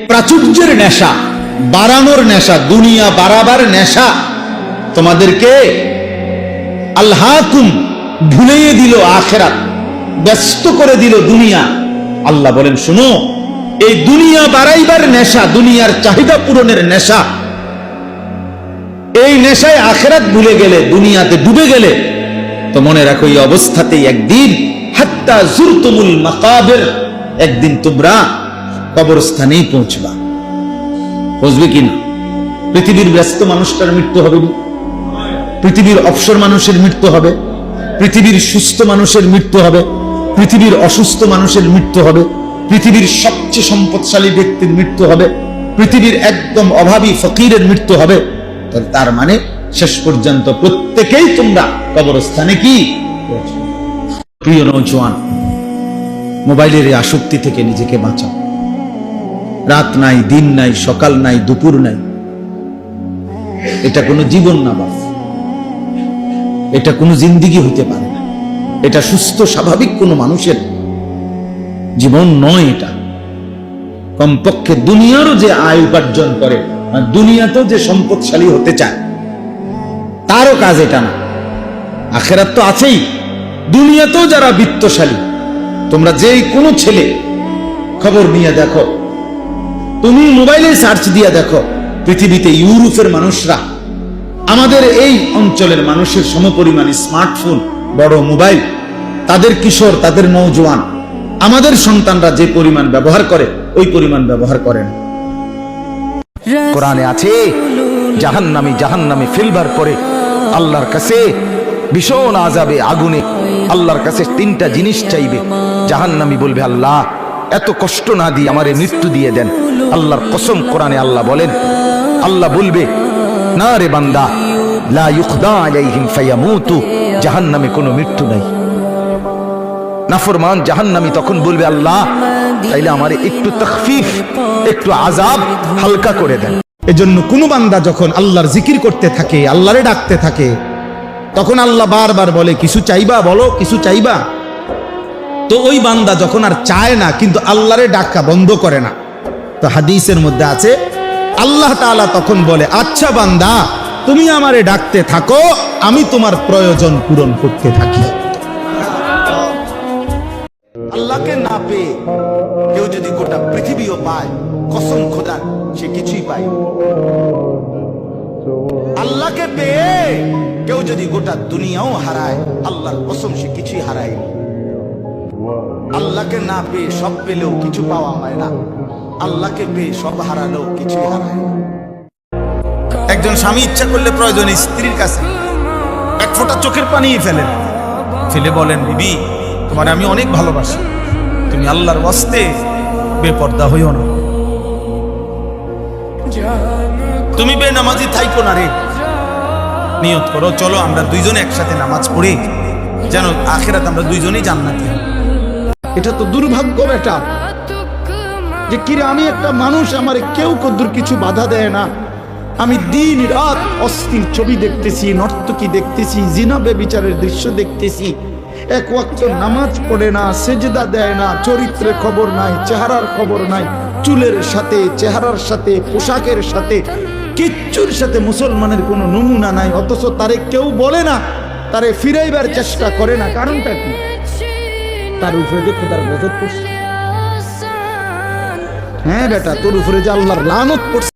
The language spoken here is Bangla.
প্রাচুর্যের নেশা, বাড়ানোর নেশা, দুনিয়া বাড়াবার নেশা তোমাদেরকে আল্লাহকুম ভুলিয়ে দিল আখিরাত, ব্যস্ত করে দিল দুনিয়া। আল্লাহ বলেন শুনো, এই দুনিয়া বাড়াইবার নেশা, দুনিয়ার চাহিদা পূরণের নেশা, এই নেশায় আখিরাত ভুলে গেলে, দুনিয়াতে ডুবে গেলে, তো মনে রাখো এই অবস্থাতেই একদিন হাত্তা জুরতুমুল মাকাবির, একদিন তোমরা কবরস্থানেই পৌঁছবা। বুঝবে কিনা? পৃথিবীর ব্যস্ত মানুষটার মৃত্যু হবে না, পৃথিবীর অবসর মানুষের মৃত্যু হবে, পৃথিবীর সুস্থ মানুষের মৃত্যু হবে, পৃথিবীর অসুস্থ মানুষের মৃত্যু হবে, পৃথিবীর সবচেয়ে সম্পদশালী ব্যক্তির মৃত্যু হবে, পৃথিবীর একদম অভাবী ফকিরের মৃত্যু হবে। তার মানে শেষ পর্যন্ত প্রত্যেকেই তোমরা কবরস্থানে কি? প্রিয় নওজোয়ান, মোবাইলের এই আসক্তি থেকে নিজেকে বাঁচাও। রাত নাই, দিন নাই, সকাল নাই, দুপুর নাই, এটা কোনো জীবন না বাপ, এটা কোনো জিন্দিগি হইতে পারে না, এটা সুস্থ স্বাভাবিক কোনো মানুষের জীবন নয়। এটা কমপক্ষে দুনিয়ারও যে আয় উপার্জন করে, দুনিয়াতেও যে সম্পদশালী হতে চায়, তারও কাজ এটা না। আখিরাত তো আছেই, দুনিয়াতেও যারা বিত্তশালী, তোমরা যেই কোনো ছেলে খবর নিয়ে দেখো, তুমি মোবাইলে সার্চ দিয়ে দেখো, পৃথিবীতে ইউরোপের মানুষরা আমাদের এই অঞ্চলের মানুষের সমপরিমাণ স্মার্টফোন, বড় মোবাইল, তাদের কিশোর, তাদের নওজোয়ান, আমাদের সন্তানরা যে পরিমাণ ব্যবহার করে ওই পরিমাণ ব্যবহার করে না। কোরআনে আছে জাহান্নামী ফেলবার পরে আল্লাহর কাছে ভীষণ আযাবে, আগুনে আল্লাহর কাছে তিনটা জিনিস চাইবে। জাহান্নামী বলবে, আল্লাহ এত কষ্ট না দিয়ে আমারে মৃত্যু দিয়ে দেন। আল্লাহর কসম, কোরআনে আল্লাহ বলেন, আল্লাহ বলবে, না রে বান্দা, লা ইউখদা আলাইহিম ফায়ামুতু, জাহান্নামে কোনো মৃত্যু নাই। নাফরমান জাহান্নামী তখন বলবে, আল্লাহ তাইলে আমারে একটু তাখফিফ, একটু আযাব হালকা করে দেন। এজন্য কোন বান্দা যখন আল্লাহর জিকির করতে থাকে, আল্লাহরে ডাকতে থাকে, তখন আল্লাহ বারবার বলে, কিছু চাইবা, বলো কিছু চাইবা। তো ওই বান্দা যখন আর চায় না, কিন্তু আল্লাহরে ডাকা বন্ধ করে না, তো হাদিসের মধ্যে আছে আল্লাহ তাআলা তখন বলে, আচ্ছা বান্দা তুমি আমারে ডাকতে থাকো, আমি তোমার প্রয়োজন পূরণ করতে থাকি। আল্লাহকে না পেয়ে কেউ যদি গোটা পৃথিবীও পায়, কসম খোদার সে কিছুই পায়। আল্লাহকে পেয়ে কেউ যদি গোটা দুনিয়াও হারায়, আল্লাহর কসম সে কিছুই হারায়। আল্লাহকে না পেয়ে সব পেলেও কিছু পাওয়া হয় না, আল্লাহকে পেয়ে সব হারালেও কিছুই হারায়। একজন স্বামী ইচ্ছা করলে প্রয়োজনে স্ত্রীর কাছে এক ফোঁটা চোখের পানি ফেলেন, ফেলে বলেন, বিবি তোমার আমি অনেক ভালোবাসি, তুমি আল্লাহর ওয়াস্তে বেপর্দা হইও না, তুমি বেনামাজি থাইকো না রে, নিয়ত করো চলো আমরা দুইজনে একসাথে নামাজ পড়ি, যেন আখিরাত আমরা দুইজনেই জান্নাতি হই। এটা তো দুর্ভাগ্য বেটা, যে কিরে আমি একটা মানুষ, আমার কেউ কদ্দুর কিছু বাধা দেয় না, আমি দিন রাত অস্থির ছবি দেখতেছি, নর্তকী দেখতেছি, জিনা বেবিচারের দৃশ্য দেখতেছি, এক ওয়াক্ত নামাজ পড়ে না, সেজদা দেয় না, চরিত্রের খবর নাই, চেহারার খবর নাই, চুলের সাথে, চেহারার সাথে, পোশাকের সাথে, কিচ্ছুর সাথে মুসলমানের কোনো নমুনা নাই, অথচ তারে কেউ বলে না, তারে ফিরাইবার চেষ্টা করে না। কারণটা কি? তার উপরে যে খোদার গজব পড়ছে। হ্যাঁ বেটা, তোর উপরে যে আল্লাহর লানত পড়ছে।